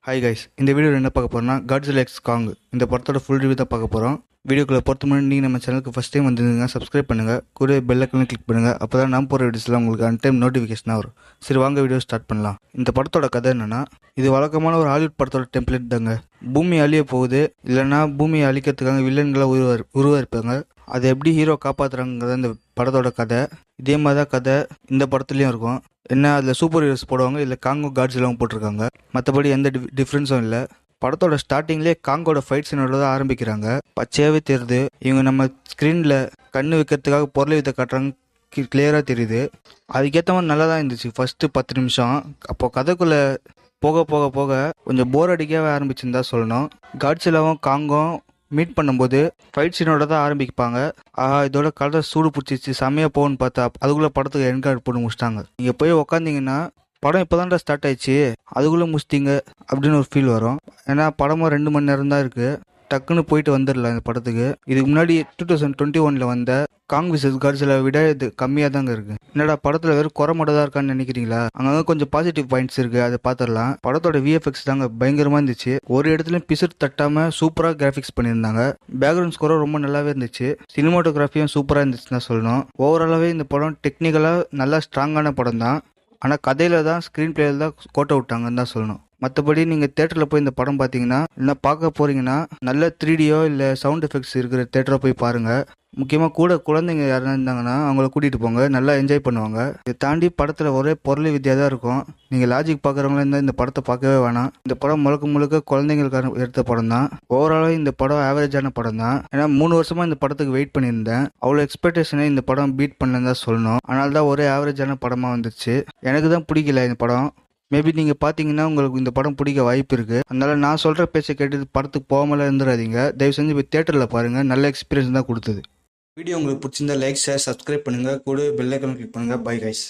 Hi guys, இந்த வீடியோவில் என்ன பார்க்க போகிறோம்னா காட்ஸில்லா எக்ஸ் காங் இந்த படத்தோட ஃபுல் ரிவ்யூ தான் பார்க்க போகிறோம். வீடியோக்குள்ளே பொறுத்த முன்னாடி நீங்கள் நம்ம சேனலுக்கு ஃபஸ்ட் டைம் வந்துருந்தீங்க சப்ஸ்கிரைப் பண்ணுங்கள், கூட பெல் ஐக்கனை கிளிக் பண்ணுங்கள். அப்போ தான் நான் போகிற வீடியோஸ்லாம் உங்களுக்கு அன்டைம் நோட்டிஃபிகேஷனாக வரும். சரி வாங்க வீடியோ ஸ்டார்ட் பண்ணலாம். இந்த படத்தோட கதை என்னென்னா, இது வழக்கமான ஒரு ஹாலிவுட் படத்தோட டெம்ப்ளேட் தாங்க. பூமி அழிய போகுது, இல்லைனா பூமியை அழிக்கிறதுக்காக வில்லன்களாக உருவாயிருப்பாங்க. அதை எப்படி ஹீரோ காப்பாற்றுறாங்கிறத இந்த படத்தோட கதை. இதே மாதிரி தான் கதை இந்த படத்துலையும் இருக்கும். என்ன அதில் சூப்பர் ஹீரோஸ் போடுவாங்க, இல்லை காங்கோ காட்ஸில்லாவும் போட்டிருக்காங்க. மற்றபடி எந்த டிஃப்ரென்ஸும் இல்லை. படத்தோட ஸ்டார்டிங்லேயே காங்கோட ஃபைட் சீனோட தான் ஆரம்பிக்கிறாங்க. பச்சையாகவே தெரியுது இவங்க நம்ம ஸ்க்ரீனில் கண்ணு வைக்கிறதுக்காக பொருளை வித்த காட்டுறாங்க, கிளியராக தெரியுது. அதுக்கேற்ற மாதிரி நல்லா தான் இருந்துச்சு ஃபஸ்ட்டு 10 நிமிஷம். அப்போ கதைக்குள்ளே போக போக போக கொஞ்சம் போர் அடிக்கவே ஆரம்பிச்சுன்னு தான் சொல்லணும். காட்ஸில்லாவும் காங்கும் மீட் பண்ணும்போது ஃபைட் சீனோட தான் ஆரம்பிப்பாங்க. இதோட கலரை சூடு பிடிச்சிச்சு, செம்மையாக போகணும்னு பார்த்தா அதுக்குள்ளே படத்துக்கு என்கார்ட் போட்டு முடிச்சிட்டாங்க. நீங்கள் போய் உக்காந்திங்கன்னா படம் இப்போ தான்டா ஸ்டார்ட் ஆயிடுச்சு அதுக்குள்ளே முடிச்சிட்டிங்க அப்படின்னு ஒரு ஃபீல் வரும். ஏன்னா படமும் 2 மணி நேரம் தான் இருக்குது, டக்குன்னு போயிட்டு வந்துடலாம் இந்த படத்துக்கு. இதுக்கு முன்னாடி 2021 வந்த காங் விசஸ் காட்ஸில்லா விட இது கம்மியாக தாங்க இருக்குது. என்னடா படத்தில் வெறும் குறை மட்டும் தான் இருக்கான்னு நினைக்கிறீங்களா? அங்கங்கே கொஞ்சம் பாசிட்டிவ் பாயிண்ட்ஸ் இருக்குது, அதை பார்த்துடலாம். படத்தோட விஎஃப்எக்ஸ் தாங்க பயங்கரமாக இருந்துச்சு. ஒரு இடத்துலையும் பிசுறு தட்டாமல் சூப்பராக கிராஃபிக்ஸ் பண்ணியிருந்தாங்க. பேக்ரவுண்ட் ஸ்கோரும் ரொம்ப நல்லாவே இருந்துச்சு. சினிமாட்டோகிராஃபியும் சூப்பராக இருந்துச்சுன்னு தான் சொல்லணும். ஓவராலாகவே இந்த படம் டெக்னிக்கலாக நல்லா ஸ்ட்ராங்கான படம் தான். ஆனால் கதையில் தான் ஸ்க்ரீன் பிளேயில் தான் கோட்டை விட்டாங்கன்னு தான் சொல்லணும். மற்றபடி நீங்கள் தேட்டரில் போய் இந்த படம் பார்த்தீங்கன்னா, இல்லை பார்க்க போகிறீங்கன்னா நல்ல 3Dயோ இல்லை சவுண்ட் எஃபெக்ட்ஸ் இருக்கிற தேட்டரை போய் பாருங்கள். முக்கியமாக கூட குழந்தைங்க யாருனா இருந்தாங்கன்னா அவங்கள கூட்டிகிட்டு போங்க, நல்லா என்ஜாய் பண்ணுவாங்க. இதை தாண்டி படத்தில் ஒரே பொருள் வித்தியாக தான் இருக்கும். நீங்கள் லாஜிக் பார்க்குறவங்களா இருந்தால் இந்த படத்தை பார்க்கவே வேணாம். இந்த படம் முழுக்க குழந்தைங்களுக்கான எடுத்த படம் தான். ஓவராலாக இந்த படம் ஆவரேஜான படம் தான். ஏன்னா 3 வருஷமாக இந்த படத்துக்கு வெயிட் பண்ணியிருந்தேன். அவ்வளோ எக்ஸ்பெக்டேஷனை இந்த படம் பீட் பண்ணலன்னு தான் சொல்லணும். அதனால தான் ஒரே ஆவரேஜான படமாக வந்துச்சு. எனக்கு தான் பிடிக்கல இந்த படம். மேபி நீங்கள் பார்த்தீங்கன்னா உங்களுக்கு இந்த படம் பிடிக்க வாய்ப்பு இருக்குது. அதனால் நான் சொல்கிற பேச்சை கேட்டு படத்துக்கு போகாமலாம் இருந்துடாதீங்க. தயவு செஞ்சு போய் தேட்டரில் பாருங்கள், நல்ல எக்ஸ்பீரியன்ஸ் தான் கொடுத்தது. வீடியோ உங்களுக்கு பிடிச்சிருந்தா லைக், ஷேர், சப்ஸ்கிரைப் பண்ணுங்கள், கூட பெல் ஐக்கானை கிளிக் பண்ணுங்கள். Bye guys.